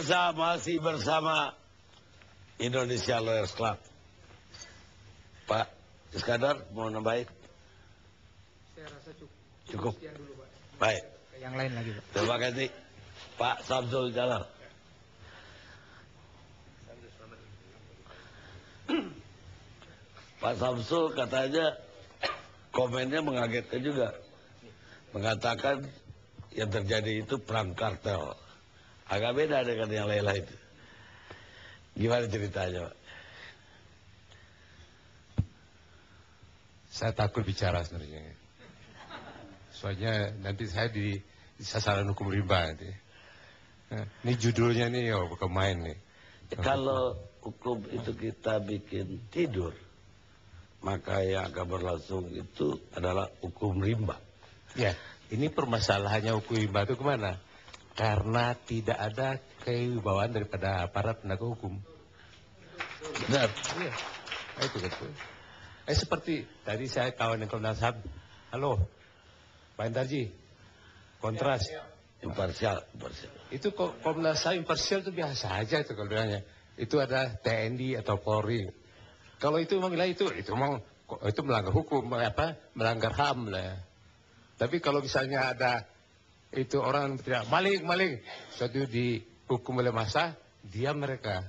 Pemirsa, masih bersama Indonesia Lawyers Club. Pak Iskandar, mau nambahin? Saya rasa Cukup. Sekian dulu, Pak. Baik. Yang lain lagi, Pak. Terima kasih. Pak Samsul Jalal. Pak Samsul katanya komennya mengagetkan juga. Mengatakan yang terjadi itu perang kartel. Agak beda dengan yang lain-lain. Gimana ceritanya, Pak? Saya takut bicara sebenarnya. Soalnya nanti saya di sasaran hukum rimba nanti. Ini judulnya nih, bukan main nih. Kalau hukum itu kita bikin tidur, maka yang akan berlangsung itu adalah hukum rimba. Ya, ini permasalahannya hukum rimba itu kemana? Karena tidak ada kewibawaan daripada aparat penegak hukum. Benar. Iya, itu betul. Seperti tadi saya kawan yang Komnas HAM, halo, Pak Endarji, kontras. Imparsial. Itu Komnas HAM imparsial itu biasa aja itu kalau bilangnya. Itu ada TNI atau Polri. Kalau itu memang bilang itu memang itu melanggar hukum, melanggar HAM lah. Tapi kalau misalnya ada itu orang tidak maling, suatu dihukum oleh massa, diam mereka.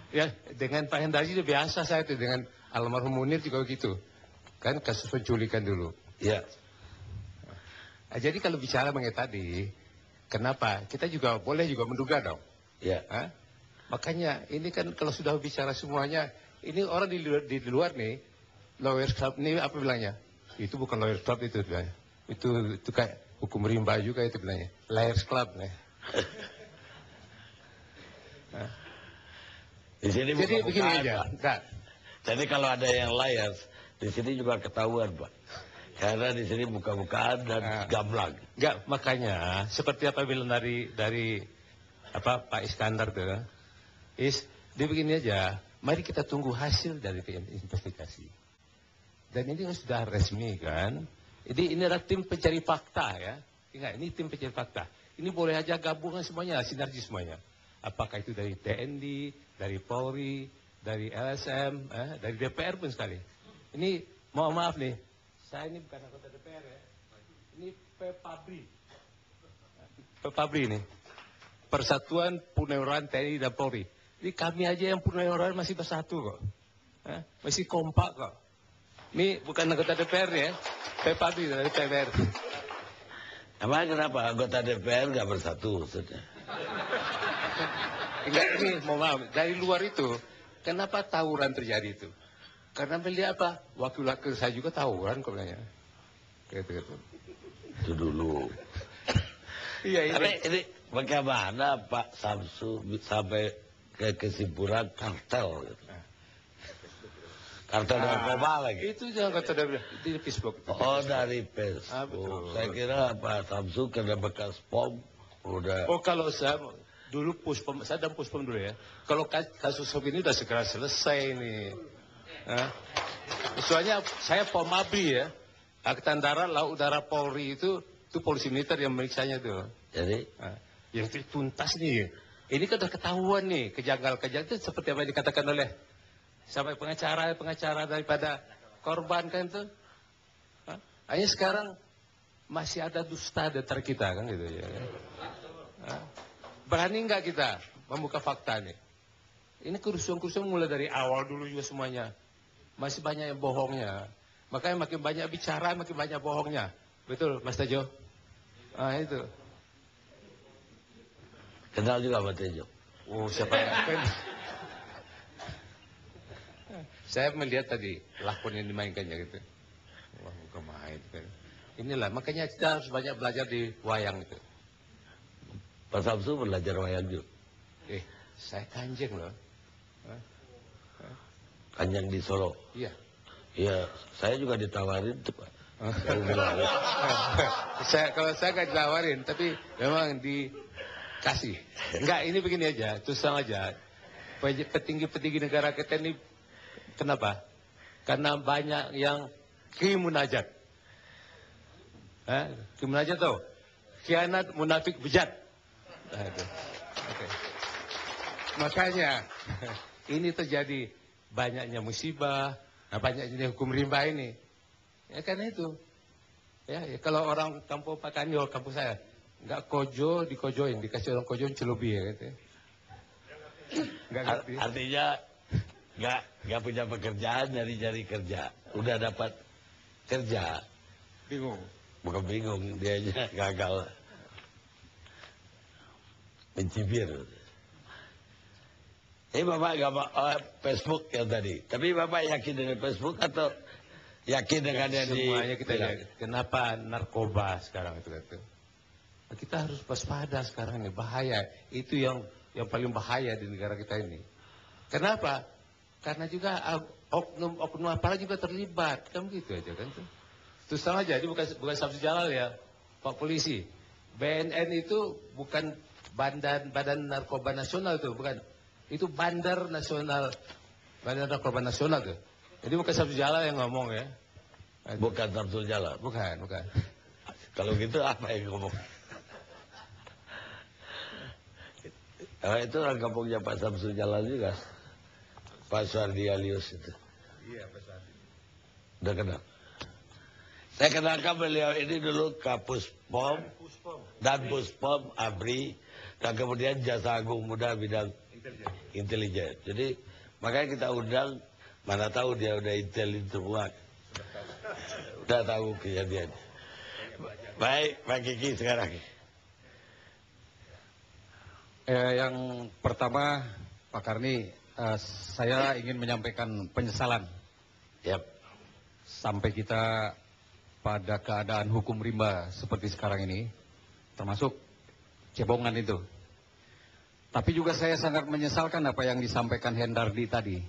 Ya, dengan Pak Hendarji itu biasa saya itu, dengan almarhum Munir juga begitu. Kan kasus penculikan dulu. Ya. Nah, jadi kalau bicara mengenai tadi, kenapa? Kita juga boleh juga menduga dong. Ya. Makanya ini kan kalau sudah bicara semuanya, ini orang di luar nih, Lawyers Club ini apa bilangnya? Itu bukan Lawyers Club itu bilangnya. Itu kayak hukum rimba juga itu bilangnya. Lawyers Club nih. Di sini jadi begini aja. Nah. Jadi kalau ada yang lawyers, di sini juga ketahuan, Pak. Karena di sini buka-bukaan dan gamblang. Enggak, makanya seperti apa bilang dari Pak Iskandar tuh. Dia begini aja. Mari kita tunggu hasil dari investigasi. Dan ini sudah resmi kan. Jadi ini adalah tim pencari fakta ya. Ingat, ini tim pencari fakta. Ini boleh aja gabungan semuanya, sinergi semuanya. Apakah itu dari TNI, dari Polri, dari LSM, dari DPR pun sekali. Ini mohon maaf nih, saya ini bukan anggota DPR ya. Ini Pepabri ini. Persatuan Purnawirawan TNI dan Polri. Ini kami aja yang purnawirawan masih bersatu kok. Masih kompak kok. Ini bukan anggota DPR ya. Pepabri dari DPR. Emang kenapa anggota DPR nggak bersatu maksudnya? Enggak, ini mohon maaf, dari luar itu, kenapa tawuran terjadi itu? Karena melihat apa? Wakil-wakil saya juga tawuran kok bilangnya. Gitu. Itu dulu. Iya, Tapi ini bagaimana Pak Samsu sampai ke kesimpulan kartel gitu. Kartel narkoba lagi. Itu jangan kata di Facebook. Oh, dari Facebook. Saya kira Pak Samsu karena bekas POM udah. Oh, kalau saya dulu saya dan Puspom dulu ya. Kalau kasus ini udah segera selesai nih. Soalnya saya POM ABRI ya. Angkatan Darat, Laut Udara Polri itu polisi militer yang meriksanya tuh. Jadi yang tuntas nih. Ini kan udah ketahuan nih kejanggalan itu seperti apa yang dikatakan oleh sampai pengacara daripada korban kan itu. Hanya sekarang masih ada dusta di antara kita kan gitu ya. Berani nggak kita membuka fakta nih? Ini kerusuhan mulai dari awal dulu juga semuanya. Masih banyak yang bohongnya. Makanya makin banyak bicara, makin banyak bohongnya. Betul, Mas Tejo? Itu. kenal juga Pak Tejo. Oh, siapa yang kenal? Saya melihat tadi lakon yang dimainkannya gitu. Wah, bukan main. Inilah, makanya kita harus banyak belajar di wayang itu. Pak Samsu belajar wayang juga. Saya kanjeng loh. Kanjeng di Solo. Iya. Iya, saya juga ditawarin tuh Pak. Kalau saya nggak ditawarin, tapi memang dikasih. Enggak, ini begini aja, terus sama aja. Petinggi-petinggi negara kita ini, kenapa? Karena banyak yang krimunajat. Krimunajat tuh, khianat munafik bejat. Aduh. Oke. Makanya ini terjadi banyaknya musibah, banyaknya hukum rimba ini. Ya karena itu. Ya, kalau orang kampung Pak Kanyo, kampung saya, nggak kojo dikojoin, dikasih orang kojoin celubi ya gitu. Nggak ngerti. Artinya nggak punya pekerjaan, nyari kerja. Udah dapat kerja, Bingung. bukan bingung, dianya gagal. Mencibir. Bapak nggak mau Facebook yang tadi. Tapi Bapak yakin dengan Facebook atau yakin dengan yang di... Semuanya kita lihat. Kenapa narkoba sekarang itu? Kita harus waspada sekarang ini, bahaya. Itu yang paling bahaya di negara kita ini. Kenapa? Karena juga oknum aparat juga terlibat, kan gitu aja kan tuh. Terus sama aja, ini bukan Samsu Jalal ya, Pak Polisi. BNN itu bukan badan narkoba nasional tuh, bukan. Itu bandar narkoba nasional tuh. Jadi bukan Samsu Jalal yang ngomong ya. Bukan Samsul Jalal. Bukan. Kalau gitu apa yang ngomong? Itu orang kampungnya Pak Samsul Jalal juga. Pak Suardi Alius itu. Iya, Pak Suardi. Udah kenal. Saya kenalkan beliau ini dulu Kapus POM dan Puspom ABRI dan kemudian Jasa Agung Muda bidang intelijen. Jadi makanya kita undang, mana tahu dia udah intelijen semua. Udah tahu kejadiannya. Baik, Pak Kiki sekarang. Yang pertama, Pak Karni, saya ingin menyampaikan penyesalan. Yap. Sampai kita pada keadaan hukum rimba seperti sekarang ini, termasuk cebongan itu. Tapi juga saya sangat menyesalkan apa yang disampaikan Hendardi tadi.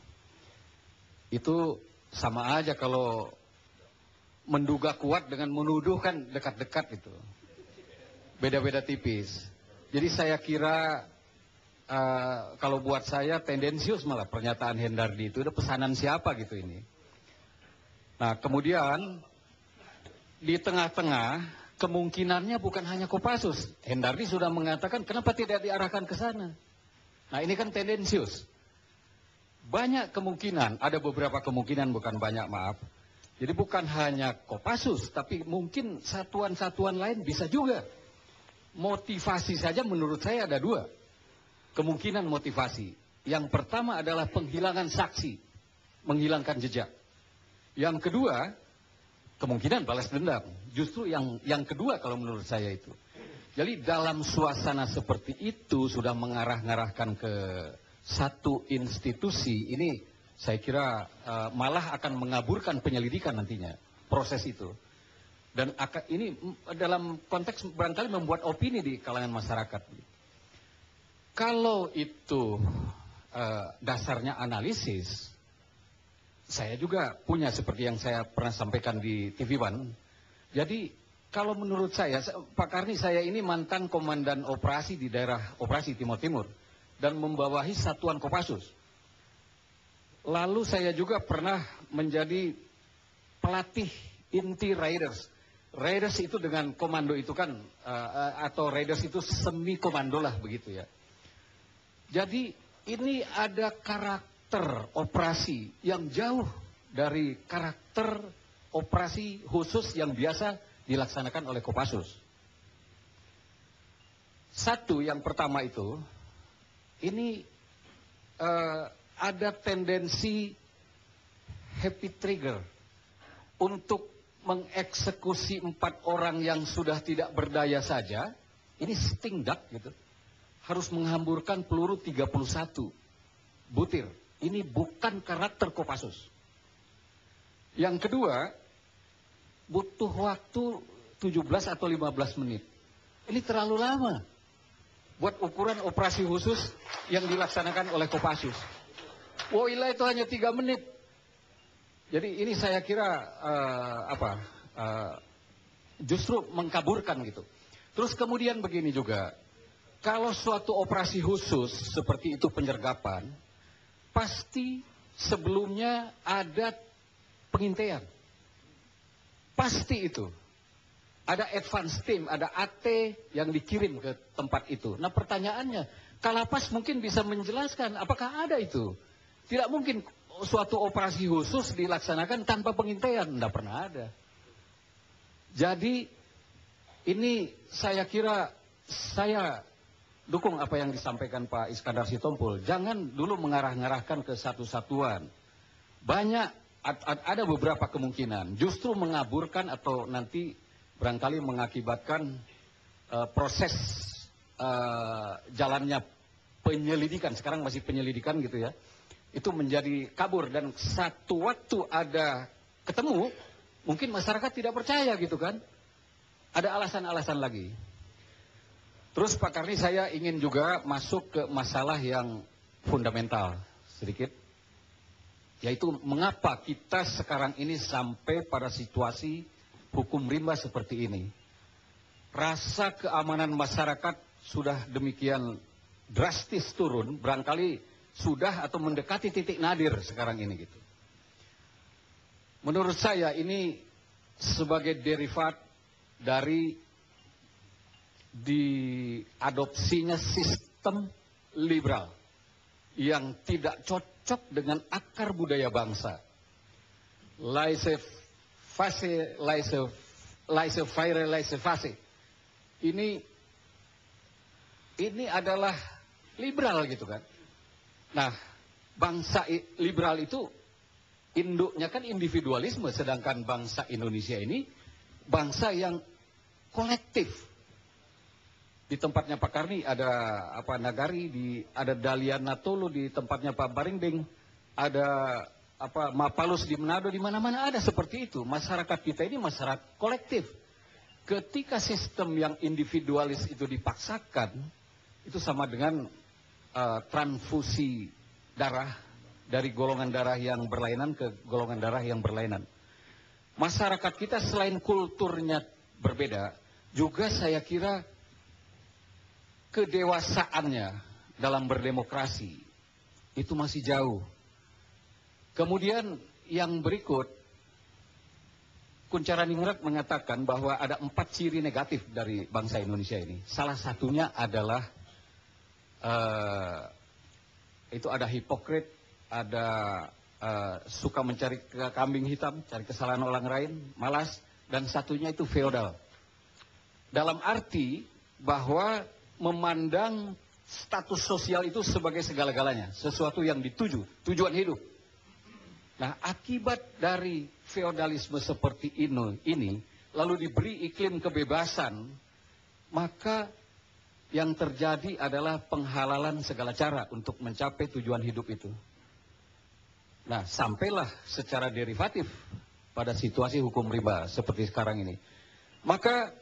Itu sama aja kalau menduga kuat dengan menuduh kan dekat-dekat itu. Beda-beda tipis. Jadi saya kira kalau buat saya tendensius malah pernyataan Hendardi itu. Udah pesanan siapa gitu ini. Nah kemudian di tengah-tengah kemungkinannya bukan hanya Kopassus. Hendardi sudah mengatakan kenapa tidak diarahkan ke sana. Nah ini kan tendensius. Banyak kemungkinan, ada beberapa kemungkinan, bukan banyak, maaf. Jadi bukan hanya Kopassus, tapi mungkin satuan-satuan lain bisa juga. Motivasi saja menurut saya ada dua. Kemungkinan motivasi. Yang pertama adalah penghilangan saksi. Menghilangkan jejak. Yang kedua, kemungkinan balas dendam. Justru yang kedua kalau menurut saya itu. Jadi dalam suasana seperti itu sudah mengarah-ngarahkan ke satu institusi ini, saya kira malah akan mengaburkan penyelidikan nantinya, proses itu. Dan ini dalam konteks barangkali membuat opini di kalangan masyarakat. Kalau itu dasarnya analisis, saya juga punya seperti yang saya pernah sampaikan di TV One. Jadi kalau menurut saya, Pak Karni, saya ini mantan komandan operasi di daerah operasi Timur Timur dan membawahi satuan Kopassus. Lalu saya juga pernah menjadi pelatih inti Raiders. Raiders itu dengan komando itu kan, atau Raiders itu semi komando lah begitu ya. Jadi ini ada karakter operasi yang jauh dari karakter operasi khusus yang biasa dilaksanakan oleh Kopassus. Satu, yang pertama itu, ini ada tendensi happy trigger untuk mengeksekusi 4 orang yang sudah tidak berdaya saja. Ini sting duck gitu. Harus menghamburkan peluru 31 butir. Ini bukan karakter Kopassus. Yang kedua, butuh waktu 17 atau 15 menit. Ini terlalu lama buat ukuran operasi khusus yang dilaksanakan oleh Kopassus. Woilah itu hanya 3 menit. Jadi ini saya kira justru mengkaburkan gitu. Terus kemudian begini juga, kalau suatu operasi khusus seperti itu penyergapan, pasti sebelumnya ada pengintaian. Pasti itu. ada advance team, ada AT yang dikirim ke tempat itu. Nah pertanyaannya, Kalapas mungkin bisa menjelaskan apakah ada itu. Tidak mungkin suatu operasi khusus dilaksanakan tanpa pengintaian, tidak pernah ada. Jadi ini saya kira saya dukung apa yang disampaikan Pak Iskandar Sitompul. Jangan dulu mengarah-ngarahkan ke satu satuan. Banyak, ada beberapa kemungkinan justru mengaburkan atau nanti barangkali mengakibatkan proses jalannya penyelidikan, sekarang masih penyelidikan gitu ya, itu menjadi kabur dan satu waktu ada ketemu, mungkin masyarakat tidak percaya gitu kan. Ada alasan-alasan lagi. Terus Pak Karni, saya ingin juga masuk ke masalah yang fundamental sedikit, yaitu mengapa kita sekarang ini sampai pada situasi hukum rimba seperti ini. Rasa keamanan masyarakat sudah demikian drastis turun, barangkali sudah atau mendekati titik nadir sekarang ini gitu. Menurut saya ini sebagai derivat dari diadopsinya sistem liberal yang tidak cocok dengan akar budaya bangsa. Laissez-faire, laissez-faire. Ini adalah liberal gitu kan. Nah, bangsa liberal itu induknya kan individualisme, sedangkan bangsa Indonesia ini bangsa yang kolektif. Di tempatnya Pak Karni ada Nagari, ada Dahlia Natolo, di tempatnya Pak Baringbing ada Mapalus di Manado, di mana-mana ada seperti itu. Masyarakat kita ini masyarakat kolektif. Ketika sistem yang individualis itu dipaksakan, itu sama dengan transfusi darah dari golongan darah yang berlainan ke golongan darah yang berlainan. Masyarakat kita selain kulturnya berbeda, juga saya kira kedewasaannya dalam berdemokrasi itu masih jauh. Kemudian yang berikut, Kuncharaningrat mengatakan bahwa ada 4 ciri negatif dari bangsa Indonesia ini. Salah satunya adalah itu ada hipokrit, ada suka mencari kambing hitam, cari kesalahan orang lain, malas, dan satunya itu feodal. Dalam arti bahwa memandang status sosial itu sebagai segala-galanya, sesuatu yang dituju, tujuan hidup. Nah, akibat dari feodalisme seperti ini lalu diberi iklim kebebasan, maka yang terjadi adalah penghalalan segala cara untuk mencapai tujuan hidup itu. Nah, sampailah secara derivatif pada situasi hukum rimba seperti sekarang ini. Maka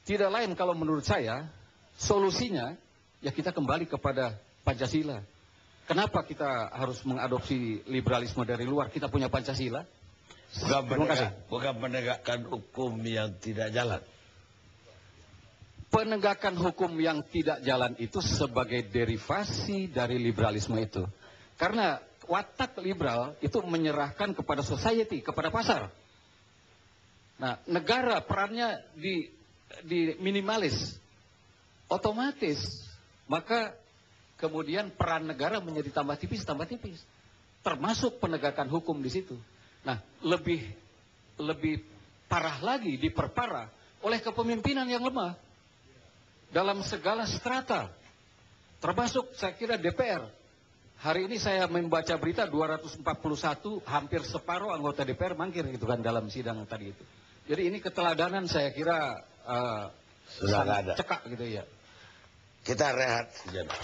tidak lain kalau menurut saya, solusinya ya kita kembali kepada Pancasila. Kenapa kita harus mengadopsi liberalisme dari luar? Kita punya Pancasila. Bukan menegakkan hukum yang tidak jalan. Penegakan hukum yang tidak jalan itu sebagai derivasi dari liberalisme itu. Karena watak liberal itu menyerahkan kepada society, kepada pasar. Nah, negara perannya di minimalis. Otomatis, maka kemudian peran negara menjadi tambah tipis. Termasuk penegakan hukum di situ. Nah, lebih parah lagi, diperparah oleh kepemimpinan yang lemah dalam segala strata. Termasuk saya kira DPR. Hari ini saya membaca berita 241, hampir separuh anggota DPR mangkir gitu kan dalam sidang tadi itu. Jadi ini keteladanan saya kira sudah ada. cekak gitu ya. Kita rehat sejenak.